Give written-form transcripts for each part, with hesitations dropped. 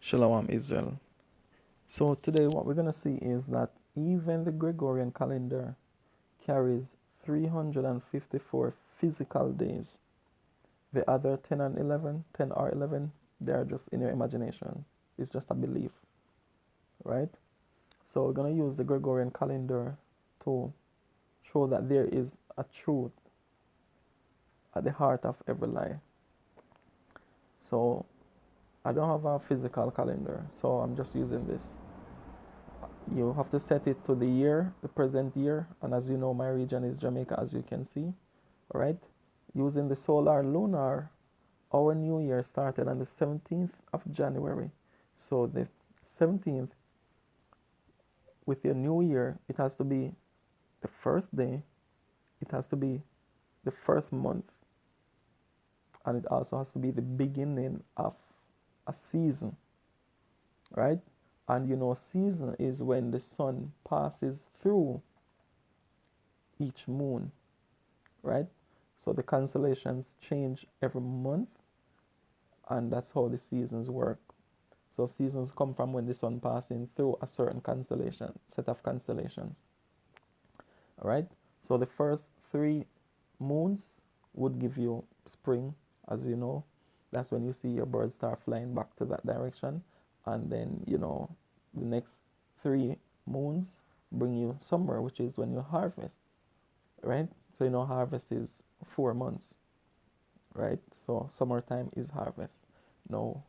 Shalom Israel. So today what we're going to see is that even the Gregorian calendar carries 354 physical days. The other 10 and 11, 10 or 11, they are just in your imagination. It's just a belief, right? So we're going to use the Gregorian calendar to show that there is a truth at the heart of every lie. So I don't have a physical calendar, so I'm just using this. You have to set it to the year, the present year, and as you know, my region is Jamaica, as you can see. All right, using the solar lunar, our new year started on the 17th of January. So the 17th, with your new year, it has to be the first day, it has to be the first month, and it also has to be the beginning of a season, right? And you know, season is when the sun passes through each moon, right? So the constellations change every month, and that's how the seasons work. So seasons come from when the sun passing through a certain constellation, set of constellations. All right. So the first three moons would give you spring, as you know. That's when you see your birds start flying back to that direction, and then you know the next three moons bring you summer, which is when you harvest, right? So you know harvest is 4 months, right? So summertime is harvest. Now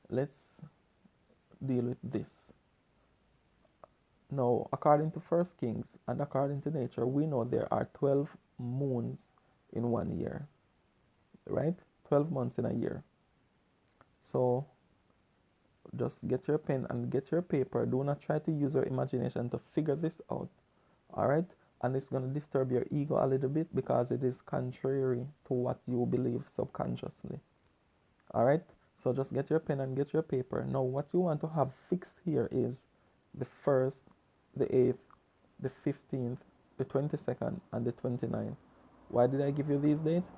let's deal with this. Now, according to First Kings and according to nature, we know there are 12 moons in 1 year, right? 12 months in a year. So just get your pen and get your paper. Do not try to use your imagination to figure this out, all right? And it's going to disturb your ego a little bit because it is contrary to what you believe subconsciously, all right? So just get your pen and get your paper. Now, what you want to have fixed here is the 1st, the 8th, the 15th, the 22nd, and the 29th. Why did I give you these dates?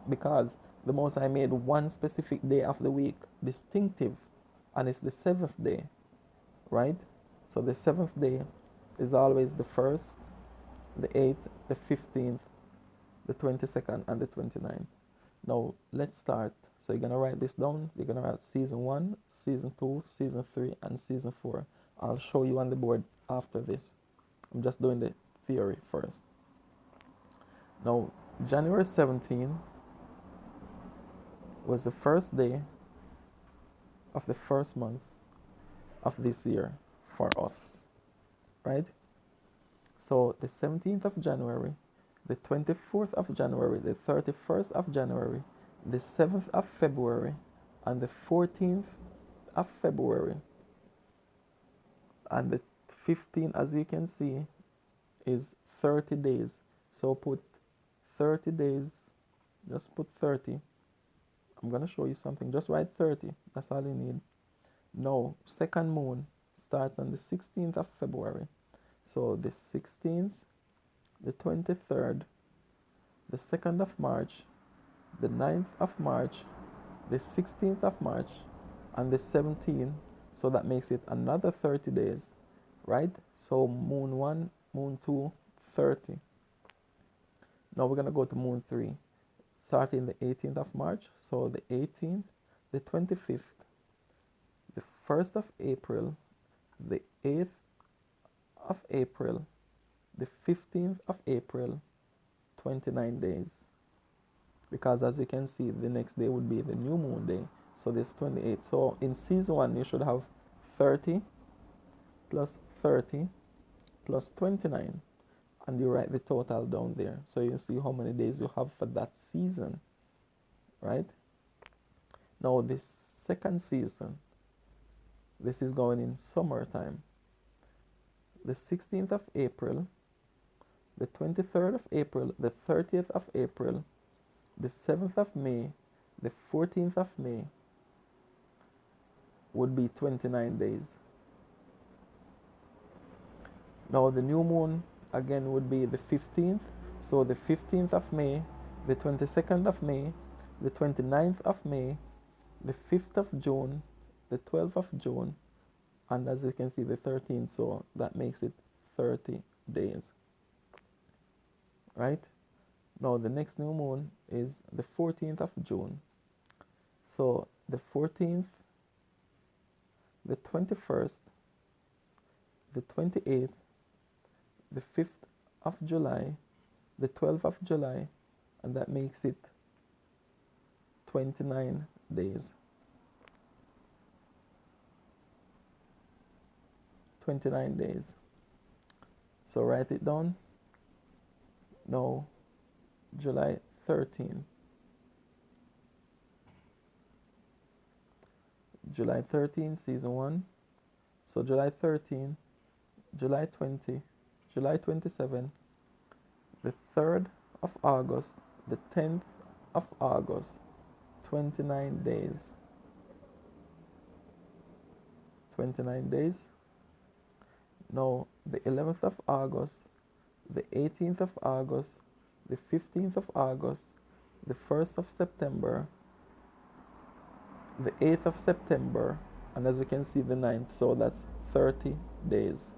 Because the Most High made one specific day of the week distinctive, and it's the 7th day, right? So the 7th day is always the 1st, the 8th, the 15th, the 22nd, and the 29th. Now let's start. So you're gonna write this down. You're gonna write season 1, season 2, season 3, and season 4. I'll show you on the board after this. I'm just doing the theory first. Now, January 17 was the first day of the first month of this year for us, right? So the 17th of January, the 24th of January, the 31st of January, the 7th of February, and the 14th of February, and the 15th, as you can see, is 30 days. So put 30 days, just put 30. I'm going to show you something. Just write 30. That's all you need. Now, second moon starts on the 16th of February. So the 16th, the 23rd, the 2nd of March, the 9th of March, the 16th of March, and the 17th. So that makes it another 30 days, right? So moon 1, moon 2, 30. Now we're going to go to moon 3, starting the 18th of March. So the 18th, the 25th, the 1st of April, the 8th of April, the 15th of April, 29 days. Because as you can see, the next day would be the new moon day. So this 28. So in season 1, you should have 30 plus 30 plus 29. And you write the total down there. So you see how many days you have for that season, right? Now this second season, this is going in summertime. The 16th of April, the 23rd of April, the 30th of April, the 7th of May, the 14th of May would be 29 days. Now the new moon again would be the 15th. So the 15th of May, the 22nd of May, the 29th of May, the 5th of June, the 12th of June, and as you can see, the 13th, so that makes it 30 days, right? Now, the next new moon is the 14th of June. So, the 14th, the 21st, the 28th, the 5th of July, the 12th of July, and that makes it 29 days. 29 days. So write it down. Now, July 13. July 13, season 1. So July 13, July 20, July 27, the 3rd of August, the 10th of August, 29 days. 29 days. Now, the 11th of August, the 18th of August, the 15th of August, the 1st of September, the 8th of September, and as you can see, the 9th. So that's 30 days.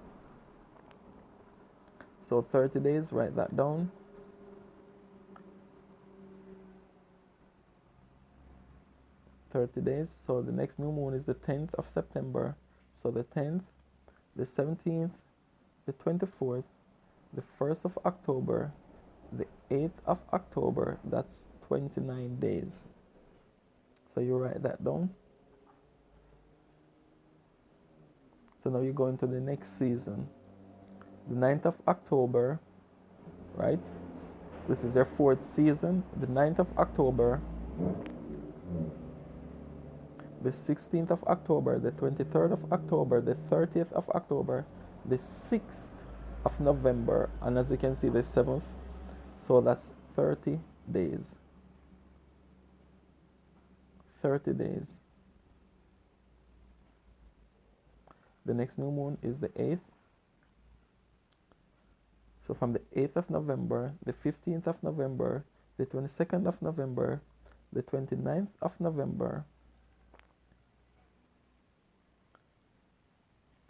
So 30 days, write that down. 30 days. So the next new moon is the 10th of September. So the 10th, the 17th, the 24th, the 1st of October, the 8th of October. That's 29 days. So you write that down. So now you go into the next season. The 9th of October, right? This is your 4th season. The 9th of October, the 16th of October, the 23rd of October, the 30th of October, the 6th of November, and as you can see, the 7th. So that's 30 days. 30 days. The next new moon is the 8th. So from the 8th of November, the 15th of November, the 22nd of November, the 29th of November,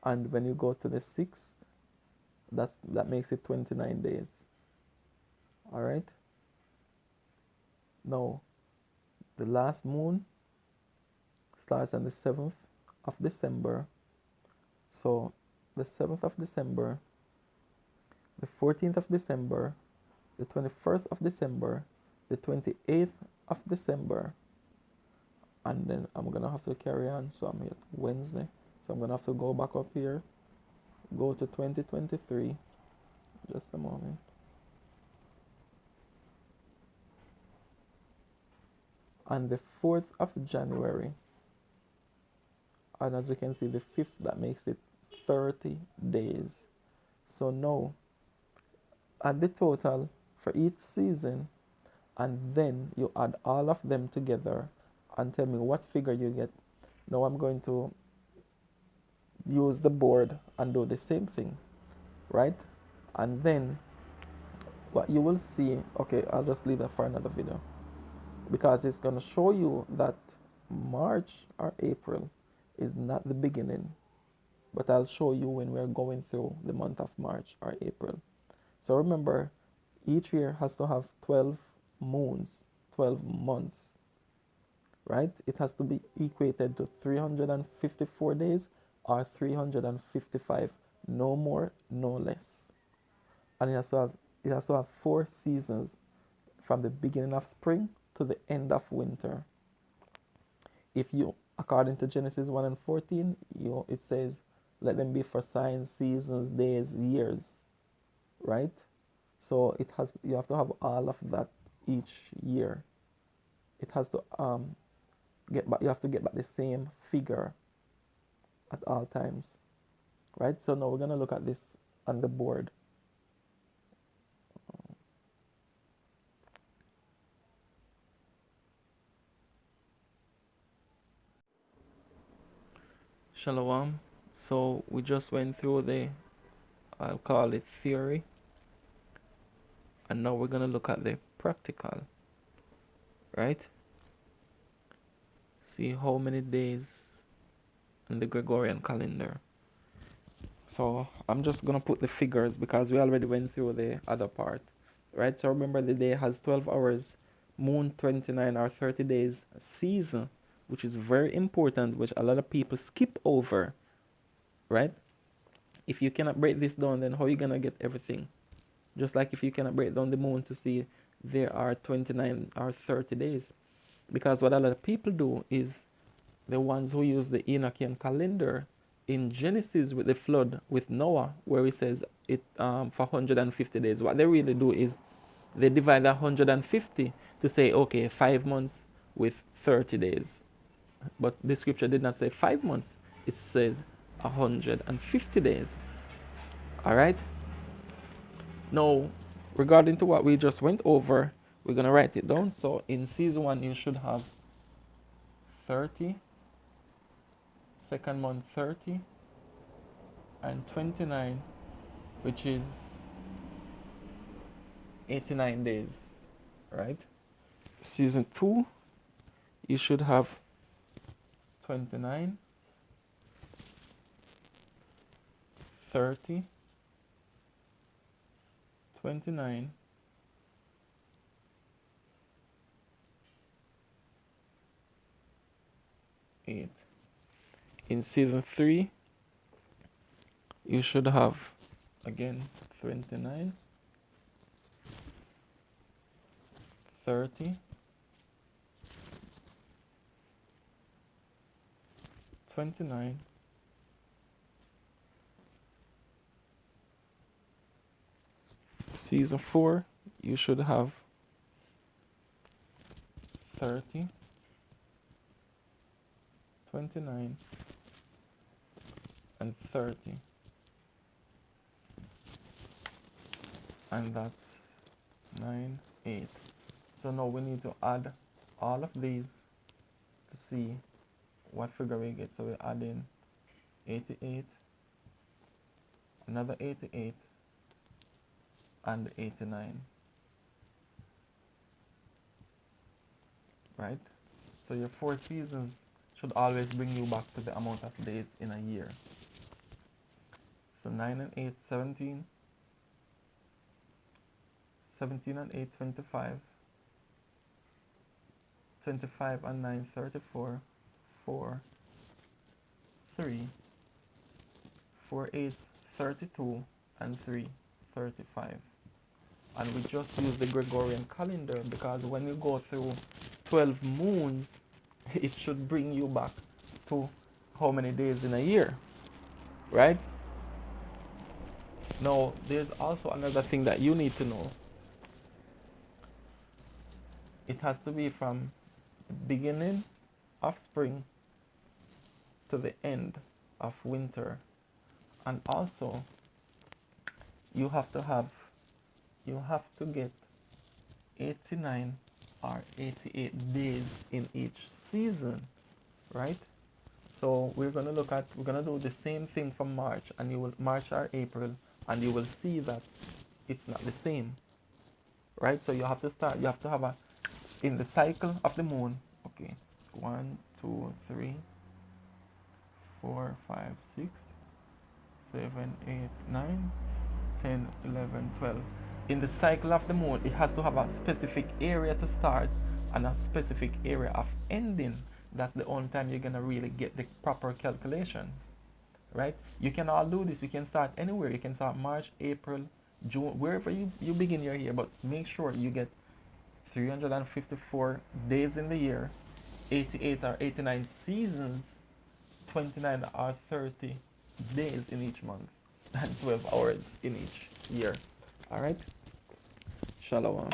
and when you go to the 6th, that makes it 29 days. All right. Now, the last moon starts on the 7th of December. So the 7th of December, the 14th of December, the 21st of December, the 28th of December, and then I'm gonna have to carry on. So I'm here Wednesday. So I'm gonna have to go back up here, go to 2023. Just a moment. On the 4th of January, and as you can see, the 5th, that makes it 30 days. So now, add the total for each season, and then you add all of them together and tell me what figure you get. Now I'm going to use the board and do the same thing, right? And then what you will see, okay, I'll just leave that for another video, because it's going to show you that March or April is not the beginning, but I'll show you when we're going through the month of March or April. So remember, each year has to have 12 moons, 12 months, right? It has to be equated to 354 days or 355, no more, no less. And it has to have 4 seasons, from the beginning of spring to the end of winter. If you, according to Genesis 1 and 14, it says, let them be for signs, seasons, days, years, right? So you have to have all of that each year. It has to you have to get back the same figure at all times, right? So now we're gonna look at this on the board. Shalom. So we just went through I'll call it theory, and now we're gonna look at the practical, right? see how many days in the Gregorian calendar. So I'm just gonna put the figures because we already went through the other part, right? So remember the day has 12 hours, moon 29 or 30 days, season, which is very important, which a lot of people skip over, right? If you cannot break this down, then how are you gonna get everything? Just like if you cannot break down the moon to see there are 29 or 30 days. Because what a lot of people do is the ones who use the Enochian calendar in Genesis with the flood with Noah, where he says it for 150 days. What they really do is they divide that 150 to say, okay, 5 months with 30 days. But the scripture did not say 5 months, it said 150 days. All right. Now, regarding to what we just went over, we're going to write it down. So in season 1, you should have 30, second month 30, and 29, which is 89 days, right? Season 2, you should have 29, 30, 29, eight. In season 3, you should have again 29, 30, 29, season 4, you should have 30, 29, and 30. And that's 9, 8. So now we need to add all of these to see what figure we get. So we add in 88, another 88, and 89. Right? So your 4 seasons should always bring you back to the amount of days in a year. So 9 and 8, 17. 17 and 8, 25. 25 and 9, 34. 4, 3. 4 8, 32, and 3, 35. And we just use the Gregorian calendar because when you go through 12 moons, it should bring you back to how many days in a year, right? Now, there's also another thing that you need to know. It has to be from the beginning of spring to the end of winter. And also, you have to get 89 or 88 days in each season, right? So we're going to do the same thing for March, and you will March or April, and you will see that it's not the same, right? So you have to have in the cycle of the moon, okay, 1 2 3 4 5 6 7 8 9 10 11 12. In the cycle of the moon, it has to have a specific area to start and a specific area of ending. That's the only time you're gonna really get the proper calculation, right? You can all do this. You can start anywhere. You can start March, April, June, wherever you begin your year, but make sure you get 354 days in the year, 88 or 89 seasons, 29 or 30 days in each month, and 12 hours in each year. All right? Shalom.